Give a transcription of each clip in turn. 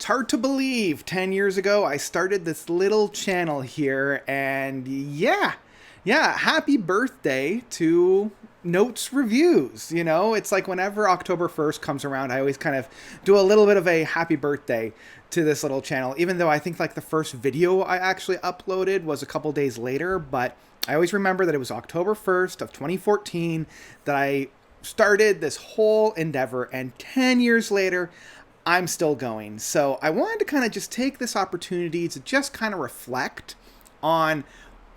It's hard to believe 10 years ago I started this little channel here, and yeah, happy birthday to Notes Reviews. It's like whenever October 1st comes around, I always kind of do a little bit of a happy birthday to this little channel, even though I think like the first video I actually uploaded was a couple days later, but I always remember that it was October 1st of 2014 that I started this whole endeavor, and 10 years later, I'm still going. So I wanted to kind of just take this opportunity to just kind of reflect on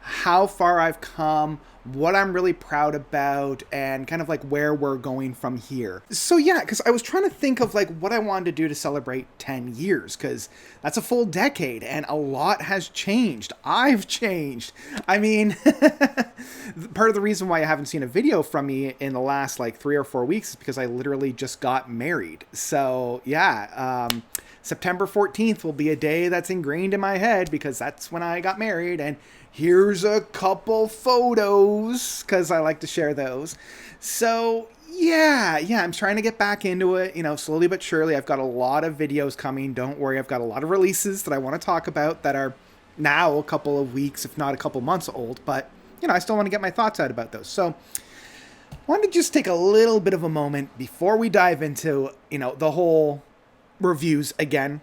how far I've come, what I'm really proud about, and kind of like where we're going from here. So yeah, because I was trying to think of like what I wanted to do to celebrate 10 years, because that's a full decade and a lot has changed. I've changed. I mean, part of the reason why I haven't seen a video from me in the last like 3 or 4 weeks is because I literally just got married. So yeah, September 14th will be a day that's ingrained in my head because that's when I got married, and here's a couple photos because I like to share those. So yeah, I'm trying to get back into it, slowly but surely. I've got a lot of videos coming. Don't worry, I've got a lot of releases that I want to talk about that are now a couple of weeks, if not a couple months old, but I still want to get my thoughts out about those. So I wanted to just take a little bit of a moment before we dive into, the whole reviews again,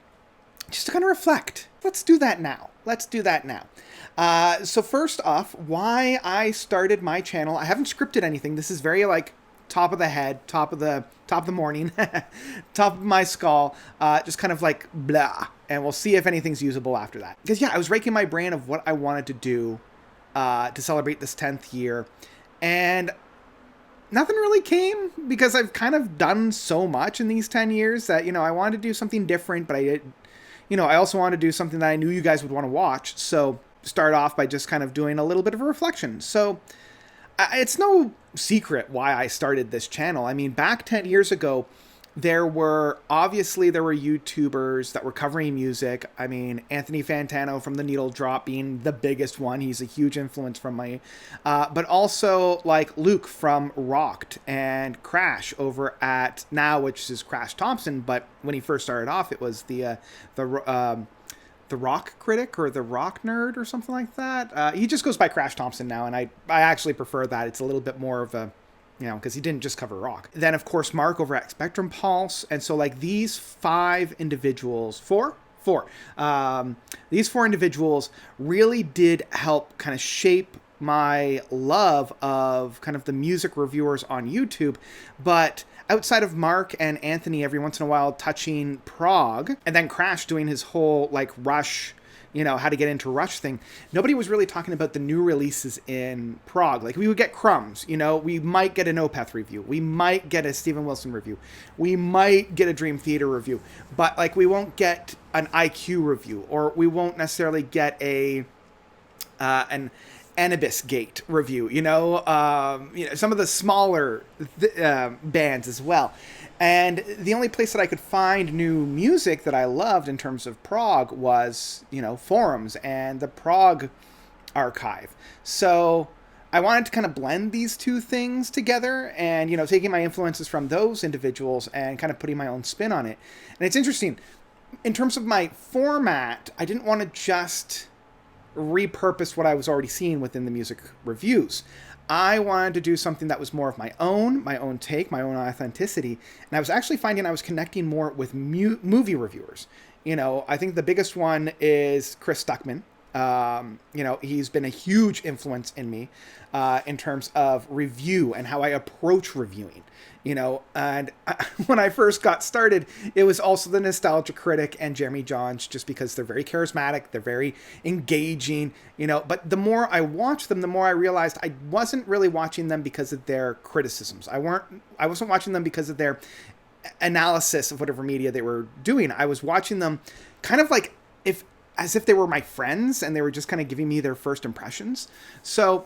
just to kind of reflect. Let's do that now. So first off, why I started my channel. I haven't scripted anything. This is very like top of the head, top of the morning, top of my skull, just kind of like blah. And we'll see if anything's usable after that. Because yeah, I was raking my brain of what I wanted to do to celebrate this 10th year. And nothing really came because I've kind of done so much in these 10 years that, I wanted to do something different, but I also wanted to do something that I knew you guys would want to watch. So start off by just kind of doing a little bit of a reflection. So it's no secret why I started this channel. I mean, back 10 years ago, there were YouTubers that were covering music. I mean, Anthony Fantano from The Needle Drop being the biggest one. He's a huge influence from me. But also like Luke from Rocked and Crash over at now, which is Crash Thompson. But when he first started off, it was the Rock Critic or the Rock Nerd or something like that. He just goes by Crash Thompson now, and I actually prefer that. It's a little bit more of a, because he didn't just cover rock. Then, of course, Mark over at Spectrum Pulse. And so, like, these 5 individuals, these 4 individuals really did help kind of shape my love of kind of the music reviewers on YouTube. But outside of Mark and Anthony every once in a while touching prog, and then Crash doing his whole, like, Rush, how to get into Rush thing, nobody was really talking about the new releases in prog. Like, we would get crumbs, we might get an Opeth review, we might get a Steven Wilson review, we might get a Dream Theater review, but, like, we won't get an IQ review, or we won't necessarily get an Anubis Gate review, some of the smaller bands as well. And the only place that I could find new music that I loved in terms of prog was, forums and the prog archive. So I wanted to kind of blend these two things together and, taking my influences from those individuals and kind of putting my own spin on it. And it's interesting, in terms of my format, I didn't want to just repurpose what I was already seeing within the music reviews. I wanted to do something that was more of my own take, my own authenticity. And I was actually finding I was connecting more with movie reviewers. I think the biggest one is Chris Stuckman. He's been a huge influence in me in terms of review and how I approach reviewing. And when I first got started, it was also the Nostalgia Critic and Jeremy Johns, just because they're very charismatic, they're very engaging, but the more I watched them, the more I realized I wasn't really watching them because of their criticisms. I wasn't watching them because of their analysis of whatever media they were doing. I was watching them kind of like as if they were my friends and they were just kind of giving me their first impressions. So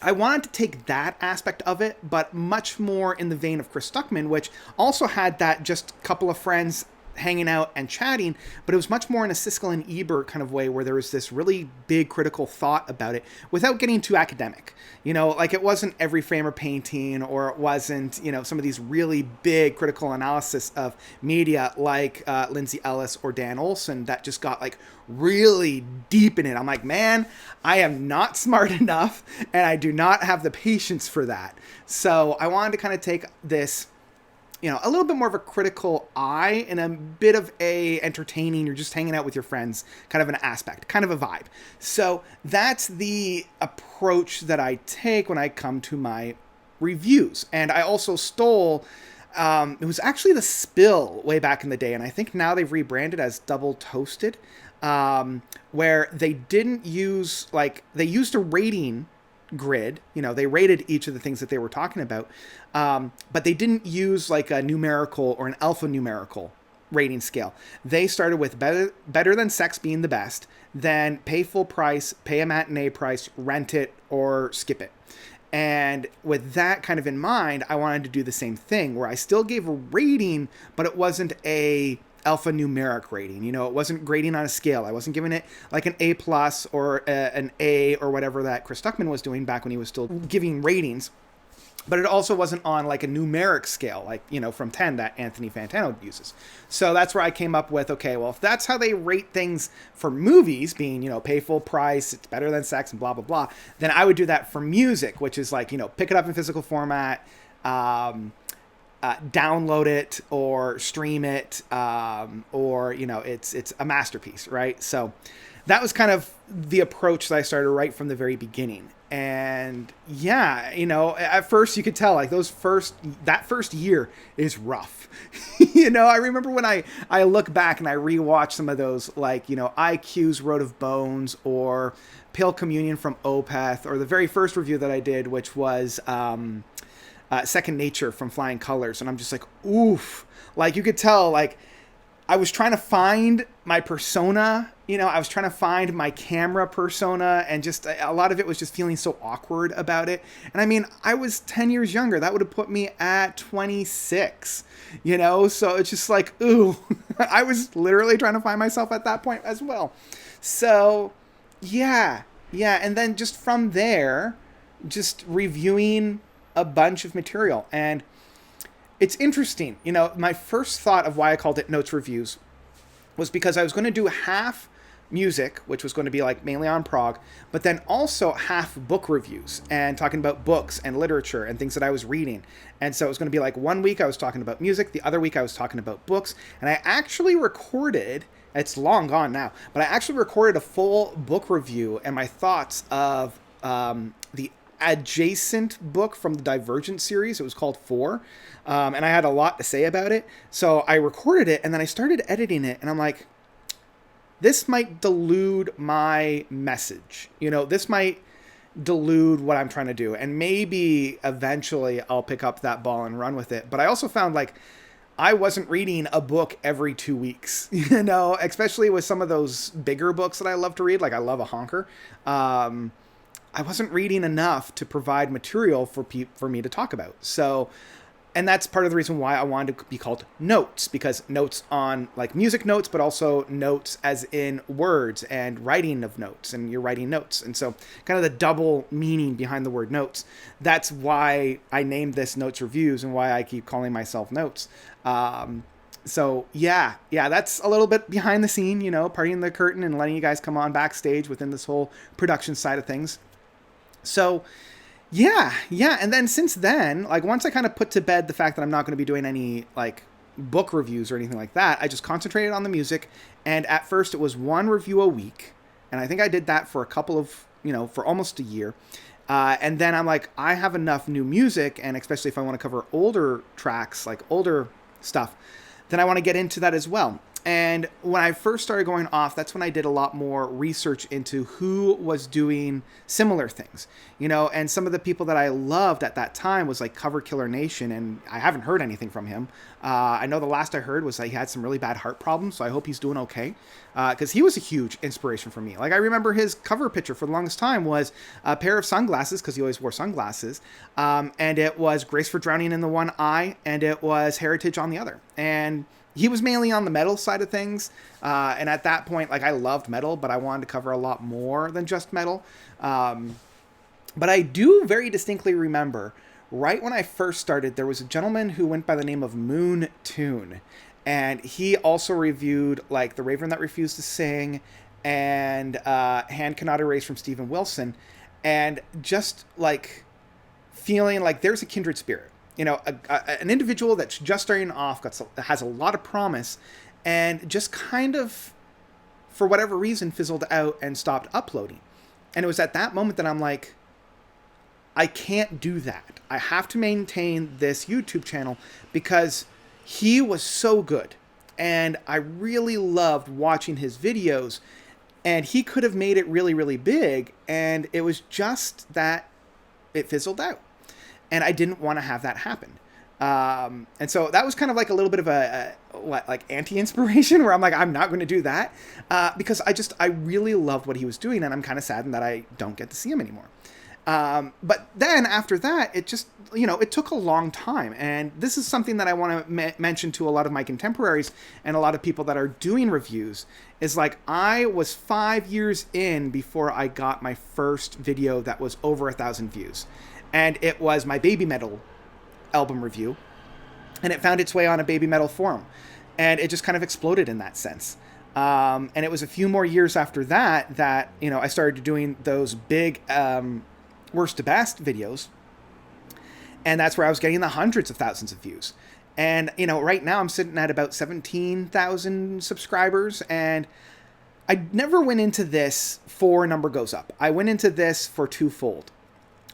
I wanted to take that aspect of it, but much more in the vein of Chris Stuckman, which also had that just couple of friends hanging out and chatting, but it was much more in a Siskel and Ebert kind of way, where there was this really big critical thought about it without getting too academic. Like it wasn't every frame or painting, or it wasn't, some of these really big critical analysis of media like Lindsay Ellis or Dan Olson that just got like really deep in it. I'm like, man, I am not smart enough, and I do not have the patience for that. So I wanted to kind of take this, a little bit more of a critical eye and a bit of a entertaining, you're just hanging out with your friends kind of an aspect, kind of a vibe. So that's the approach that I take when I come to my reviews. And I also stole, it was actually The Spill way back in the day, and I think now they've rebranded as Double Toasted, where they didn't use, they used a rating grid. They rated each of the things that they were talking about, but they didn't use like a numerical or an alphanumerical rating scale. They started with better than sex being the best, then pay full price, pay a matinee price, rent it, or skip it. And with that kind of in mind, I wanted to do the same thing, where I still gave a rating, but it wasn't a alphanumeric rating. It wasn't grading on a scale. I wasn't giving it like an A+ or an A or whatever that Chris Stuckman was doing back when he was still giving ratings. But it also wasn't on like a numeric scale, like, from 10 that Anthony Fantano uses. So that's where I came up with, okay, well, if that's how they rate things for movies, being, pay full price, it's better than sex and blah, blah, blah, then I would do that for music, which is like, pick it up in physical format, download it or stream it, or, it's a masterpiece, right? So that was kind of the approach that I started right from the very beginning. And yeah, at first you could tell like that first year is rough. I remember when I look back and I rewatch some of those, like, IQ's Road of Bones or Pale Communion from Opeth, or the very first review that I did, which was Second Nature from Flying Colors. And I'm just like, oof, like you could tell, like I was trying to find my persona, I was trying to find my camera persona, and just a lot of it was just feeling so awkward about it. And I mean, I was 10 years younger. That would have put me at 26, so it's just like, ooh, I was literally trying to find myself at that point as well. So yeah. And then just from there, just reviewing a bunch of material. And it's interesting, my first thought of why I called it Notes Reviews was because I was going to do half music, which was going to be like mainly on prog, but then also half book reviews and talking about books and literature and things that I was reading. And so it was going to be like 1 week I was talking about music, the other week I was talking about books. And I actually recorded, it's long gone now, but I actually recorded a full book review and my thoughts of the adjacent book from the Divergent series. It was called 4. And I had a lot to say about it. So I recorded it and then I started editing it, and I'm like, this might delude my message. This might delude what I'm trying to do. And maybe eventually I'll pick up that ball and run with it. But I also found like I wasn't reading a book every 2 weeks, especially with some of those bigger books that I love to read. Like I love a honker. I wasn't reading enough to provide material for me to talk about. So, and that's part of the reason why I wanted to be called Notes, because notes on like music notes, but also notes as in words and writing of notes, and you're writing notes. And so kind of the double meaning behind the word notes. That's why I named this Notes Reviews and why I keep calling myself Notes. So yeah, that's a little bit behind the scene, parting the curtain and letting you guys come on backstage within this whole production side of things. So yeah. And then since then, like once I kind of put to bed the fact that I'm not going to be doing any like book reviews or anything like that, I just concentrated on the music. And at first it was 1 review a week. And I think I did that for a couple of, for almost a year. And then I'm like, I have enough new music. And especially if I want to cover older tracks, like older stuff, then I want to get into that as well. And when I first started going off, that's when I did a lot more research into who was doing similar things, and some of the people that I loved at that time was like Cover Killer Nation, and I haven't heard anything from him. I know the last I heard was that he had some really bad heart problems, so I hope he's doing okay, because he was a huge inspiration for me. Like I remember his cover picture for the longest time was a pair of sunglasses, because he always wore sunglasses, and it was Grace for Drowning in the one eye, and it was Heritage on the other. And he was mainly on the metal side of things. And at that point, like I loved metal, but I wanted to cover a lot more than just metal. But I do very distinctly remember right when I first started, there was a gentleman who went by the name of Moon Tune. And he also reviewed like The Raven That Refused to Sing and Hand Cannot Erase from Steven Wilson. And just like feeling like there's a kindred spirit. You know, an individual that's just starting off, has a lot of promise, and just kind of, for whatever reason, fizzled out and stopped uploading. And it was at that moment that I'm like, I can't do that. I have to maintain this YouTube channel because he was so good. And I really loved watching his videos. And he could have made it really, really big. And it was just that it fizzled out. And I didn't want to have that happen. And so that was kind of like a little bit of like anti-inspiration where I'm like, I'm not going to do that because I really loved what he was doing. And I'm kind of saddened that I don't get to see him anymore. But then after that, it just, it took a long time. And this is something that I want to mention to a lot of my contemporaries and a lot of people that are doing reviews is like, I was 5 years in before I got my first video that was over 1,000 views. And it was my Baby Metal album review. And it found its way on a Baby Metal forum. And it just kind of exploded in that sense. And it was a few more years after that I started doing those big worst to best videos. And that's where I was getting the hundreds of thousands of views. And, right now I'm sitting at about 17,000 subscribers. And I never went into this for number goes up. I went into this for twofold.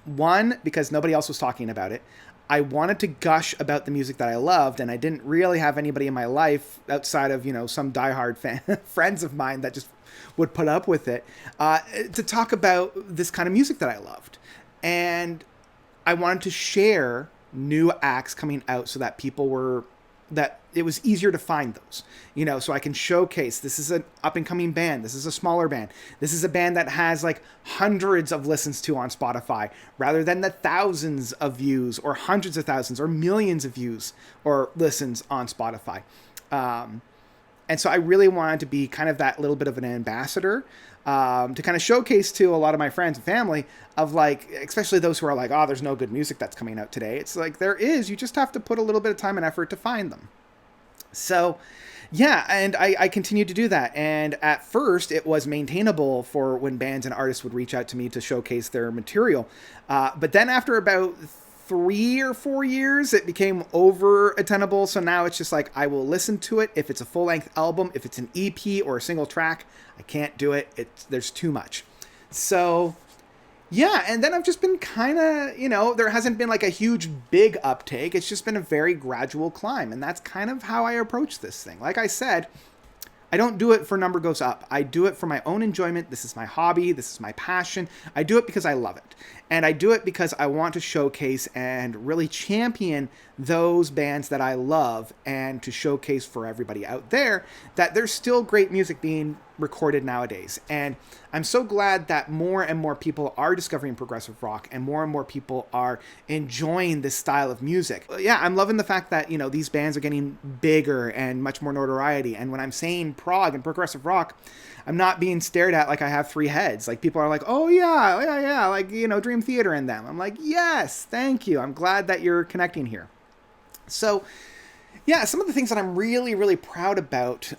One, because nobody else was talking about it. I wanted to gush about the music that I loved, and I didn't really have anybody in my life outside of, some diehard friends of mine that just would put up with it, to talk about this kind of music that I loved. And I wanted to share new acts coming out so that that it was easier to find those, so I can showcase this is an up and coming band. This is a smaller band. This is a band that has like hundreds of listens to on Spotify rather than the thousands of views or hundreds of thousands or millions of views or listens on Spotify. And so I really wanted to be kind of that little bit of an ambassador to kind of showcase to a lot of my friends and family of like, especially those who are like, oh, there's no good music that's coming out today. It's like, there is, you just have to put a little bit of time and effort to find them. So yeah, and I continued to do that. And at first it was maintainable for when bands and artists would reach out to me to showcase their material. But then after about 3 or 4 years, it became over attainable. So now it's just like, I will listen to it. If it's a full length album, if it's an EP or a single track, I can't do it. There's too much. So yeah. And then I've just been kind of, there hasn't been like a huge big uptake. It's just been a very gradual climb. And that's kind of how I approach this thing. Like I said, I don't do it for number goes up. I do it for my own enjoyment. This is my hobby. This is my passion. I do it because I love it. And I do it because I want to showcase and really champion those bands that I love and to showcase for everybody out there that there's still great music being recorded nowadays. And I'm so glad that more and more people are discovering progressive rock and more people are enjoying this style of music. Yeah, I'm loving the fact that, these bands are getting bigger and much more notoriety. And when I'm saying prog and progressive rock, I'm not being stared at like I have 3 heads. Like people are like, oh yeah, like, Dream Theater and them. I'm like, yes, thank you. I'm glad that you're connecting here. So yeah, some of the things that I'm really, really proud about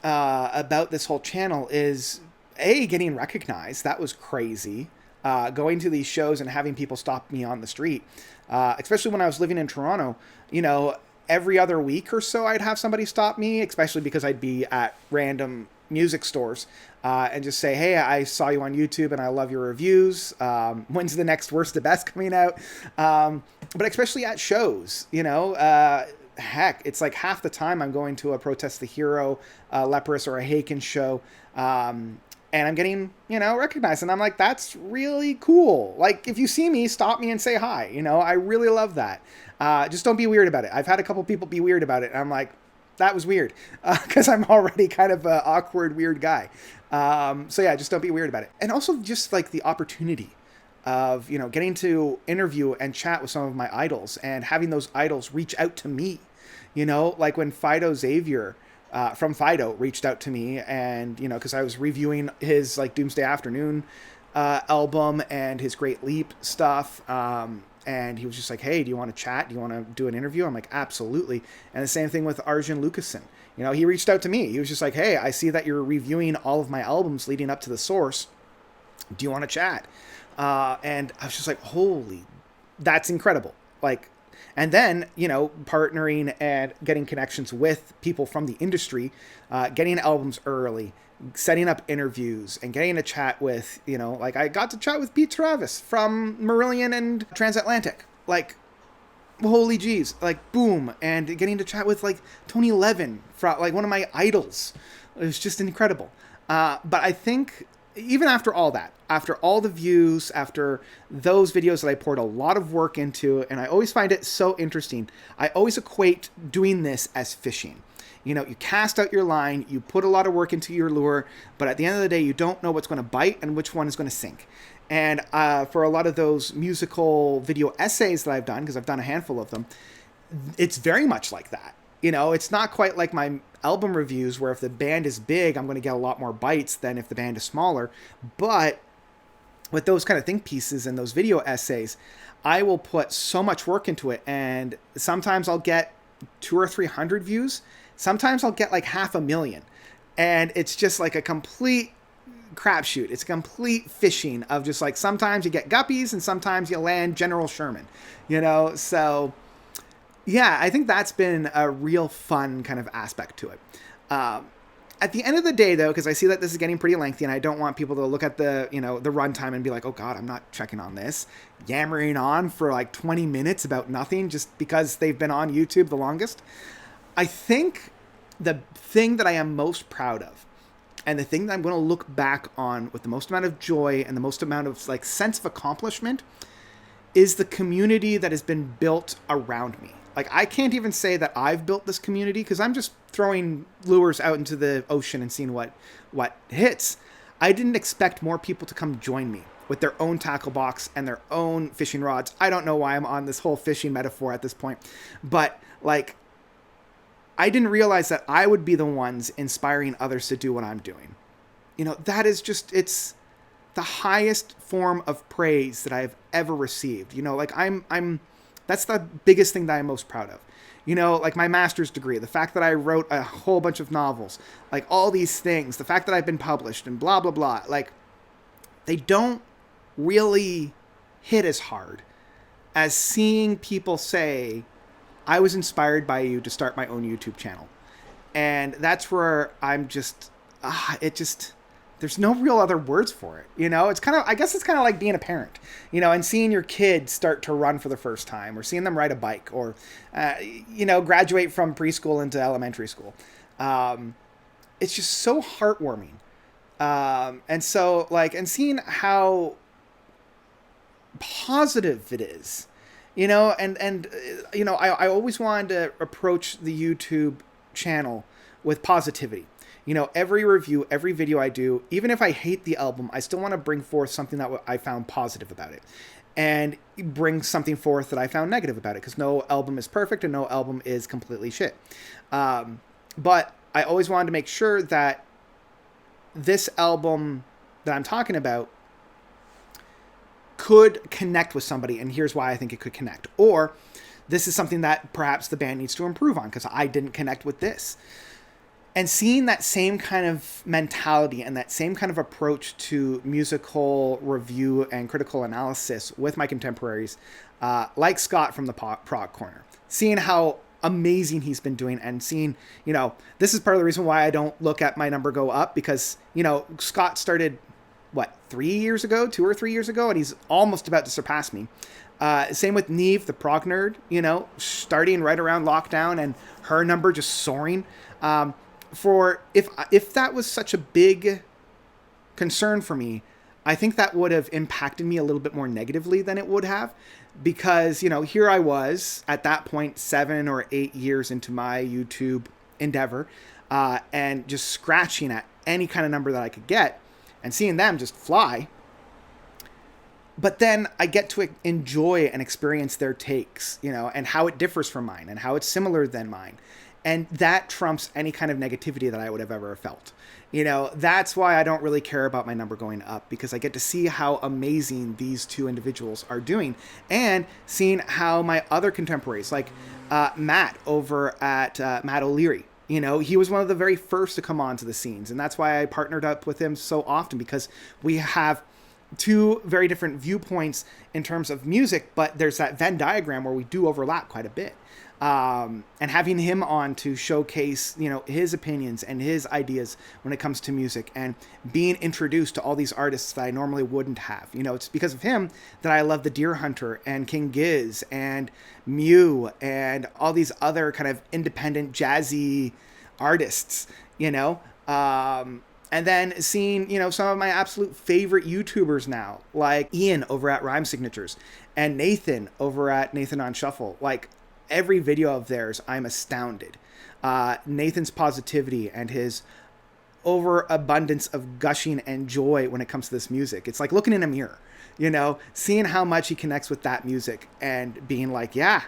this whole channel is getting recognized. That was crazy. Going to these shows and having people stop me on the street, especially when I was living in Toronto, every other week or so I'd have somebody stop me, especially because I'd be at random music stores and just say, hey, I saw you on YouTube and I love your reviews. When's the next Worst to Best coming out? But especially at shows, heck, it's like half the time I'm going to a Protest the Hero, Leprous, or a Haken show, and I'm getting, recognized. And I'm like, that's really cool. Like, if you see me, stop me and say hi. I really love that. Just don't be weird about it. I've had a couple people be weird about it. And I'm like, that was weird, because I'm already kind of an awkward, weird guy. So yeah, just don't be weird about it. And also just like the opportunity of, getting to interview and chat with some of my idols and having those idols reach out to me. Like when Fido Xavier from Fido reached out to me, and because I was reviewing his like Doomsday Afternoon album and his Great Leap stuff. And he was just like, hey, do you want to chat? Do you want to do an interview? I'm like, absolutely. And the same thing with Arjun Lucasen. He reached out to me. He was just like, hey, I see that you're reviewing all of my albums leading up to The Source. Do you want to chat? And I was just like, holy, that's incredible. Like, and then, partnering and getting connections with people from the industry, getting albums early, setting up interviews, and getting to chat with, like I got to chat with Pete Travis from Marillion and Transatlantic. Like, holy jeez, like, boom. And getting to chat with, like, Tony Levin, from, like, one of my idols. It was just incredible. But I think even after all that, after all the views, after those videos that I poured a lot of work into, and I always find it so interesting, I always equate doing this as fishing. You cast out your line, you put a lot of work into your lure, but at the end of the day, you don't know what's going to bite and which one is going to sink. And for a lot of those musical video essays that I've done, because I've done a handful of them, it's very much like that. It's not quite like my album reviews where if the band is big, I'm going to get a lot more bites than if the band is smaller. But with those kind of think pieces and those video essays, I will put so much work into it. And sometimes I'll get 200 or 300 views. Sometimes I'll get like 500,000. And it's just like a complete crapshoot. It's a complete fishing of just like, sometimes you get guppies and sometimes you land General Sherman, so yeah, I think that's been a real fun kind of aspect to it. At the end of the day, though, because I see that this is getting pretty lengthy and I don't want people to look at the, the runtime and be like, oh God, I'm not checking on this, yammering on for like 20 minutes about nothing just because they've been on YouTube the longest. I think the thing that I am most proud of, and the thing that I'm going to look back on with the most amount of joy and the most amount of like sense of accomplishment, is the community that has been built around me. Like, I can't even say that I've built this community because I'm just throwing lures out into the ocean and seeing what hits. I didn't expect more people to come join me with their own tackle box and their own fishing rods. I don't know why I'm on this whole fishing metaphor at this point, but like, I didn't realize that I would be the ones inspiring others to do what I'm doing. That is just, it's the highest form of praise that I've ever received. Like that's the biggest thing that I'm most proud of. Like my master's degree, the fact that I wrote a whole bunch of novels, like all these things, the fact that I've been published and blah, blah, blah, like they don't really hit as hard as seeing people say, I was inspired by you to start my own YouTube channel. And that's where I'm just, there's no real other words for it. It's kind of, I guess it's kind of like being a parent, and seeing your kid start to run for the first time, or seeing them ride a bike, or, graduate from preschool into elementary school. It's just so heartwarming. And so like, and seeing how positive it is, I always wanted to approach the YouTube channel with positivity. Every review, every video I do, even if I hate the album, I still want to bring forth something that I found positive about it, and bring something forth that I found negative about it, because no album is perfect and no album is completely shit. But I always wanted to make sure that this album that I'm talking about could connect with somebody, and here's why I think it could connect. Or this is something that perhaps the band needs to improve on because I didn't connect with this. And seeing that same kind of mentality and that same kind of approach to musical review and critical analysis with my contemporaries, like Scott from the Prog Corner, seeing how amazing he's been doing, and seeing, this is part of the reason why I don't look at my number go up, because, Scott started, 2 or 3 years ago, and he's almost about to surpass me. Same with Neve, the prog nerd, starting right around lockdown, and her number just soaring. For if that was such a big concern for me, I think that would have impacted me a little bit more negatively than it would have, because, here I was at that point, 7 or 8 years into my YouTube endeavor, and just scratching at any kind of number that I could get and seeing them just fly. But then I get to enjoy and experience their takes, and how it differs from mine and how it's similar than mine. And that trumps any kind of negativity that I would have ever felt. You know, that's why I don't really care about my number going up, because I get to see how amazing these two individuals are doing, and seeing how my other contemporaries, like Matt over at Matt O'Leary, you know, he was one of the very first to come onto the scenes. And that's why I partnered up with him so often, because we have two very different viewpoints in terms of music, but there's that Venn diagram where we do overlap quite a bit. And having him on to showcase, you know, his opinions and his ideas when it comes to music, and being introduced to all these artists that I normally wouldn't have. You know, it's because of him that I love the Deer Hunter and King Giz and Mew and all these other kind of independent jazzy artists, you know. And then seeing, you know, some of my absolute favorite YouTubers now, like Ian over at Rhyme Signatures and Nathan over at Nathan on Shuffle. Like, every video of theirs, I'm astounded. Nathan's positivity and his overabundance of gushing and joy when it comes to this music. It's like looking in a mirror, you know, seeing how much he connects with that music and being like, yeah,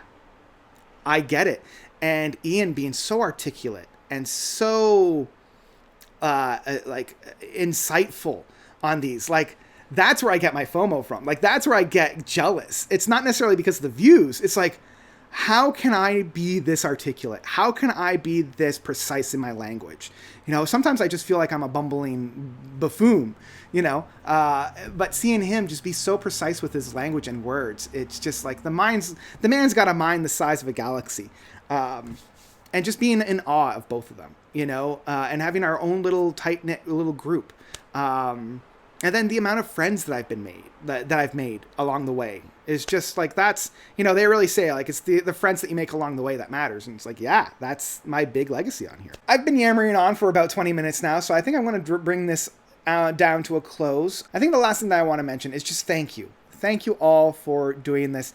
I get it. And Ian being so articulate and so like insightful on these. Like, that's where I get my FOMO from. Like, that's where I get jealous. It's not necessarily because of the views. It's like, how can I be this articulate? How can I be this precise in my language? You know, sometimes I just feel like I'm a bumbling buffoon, you know, but seeing him just be so precise with his language and words, it's just like the man's got a mind the size of a galaxy. And just being in awe of both of them, you know, and having our own little tight-knit little group. And then the amount of friends that I've made along the way is just like, that's, you know, they really say like, it's the friends that you make along the way that matters. And it's like, yeah, that's my big legacy on here. I've been yammering on for about 20 minutes now, so I think I'm going to bring this down to a close. I think the last thing that I want to mention is just thank you. Thank you all for doing this.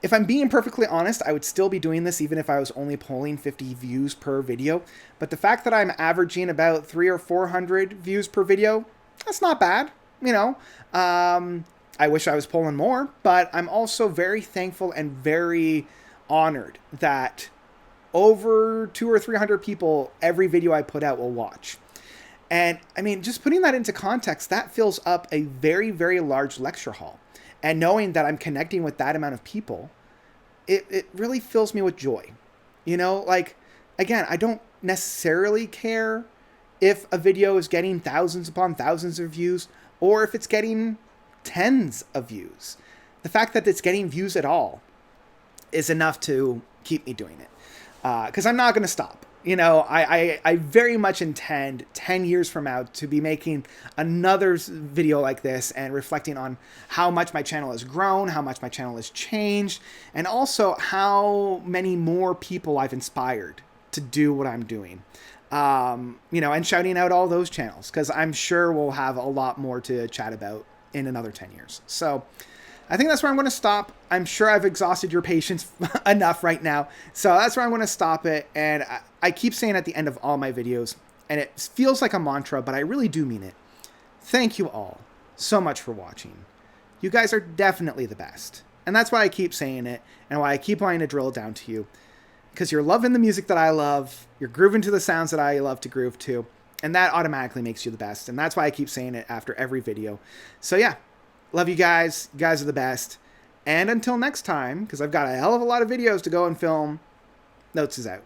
If I'm being perfectly honest, I would still be doing this even if I was only pulling 50 views per video. But the fact that I'm averaging about 300 or 400 views per video, that's not bad. You know, I wish I was pulling more, but I'm also very thankful and very honored that over 200 or 300 people every video I put out will watch. And I mean, just putting that into context, that fills up a very, very large lecture hall. And knowing that I'm connecting with that amount of people, it really fills me with joy. You know, like, again, I don't necessarily care if a video is getting thousands upon thousands of views, or if it's getting tens of views. The fact that it's getting views at all is enough to keep me doing it. Because I'm not going to stop. You know, I very much intend 10 years from now to be making another video like this and reflecting on how much my channel has grown, how much my channel has changed, and also how many more people I've inspired to do what I'm doing. You know, and shouting out all those channels, because I'm sure we'll have a lot more to chat about in another 10 years. So I think that's where I'm going to stop. I'm sure I've exhausted your patience enough right now. So that's where I'm going to stop it. And I keep saying at the end of all my videos, and it feels like a mantra, but I really do mean it. Thank you all so much for watching. You guys are definitely the best. And that's why I keep saying it, and why I keep wanting to drill it down to you. Because you're loving the music that I love, you're grooving to the sounds that I love to groove to, and that automatically makes you the best. And that's why I keep saying it after every video. So yeah, love you guys. You guys are the best. And until next time, because I've got a hell of a lot of videos to go and film, Notes is out.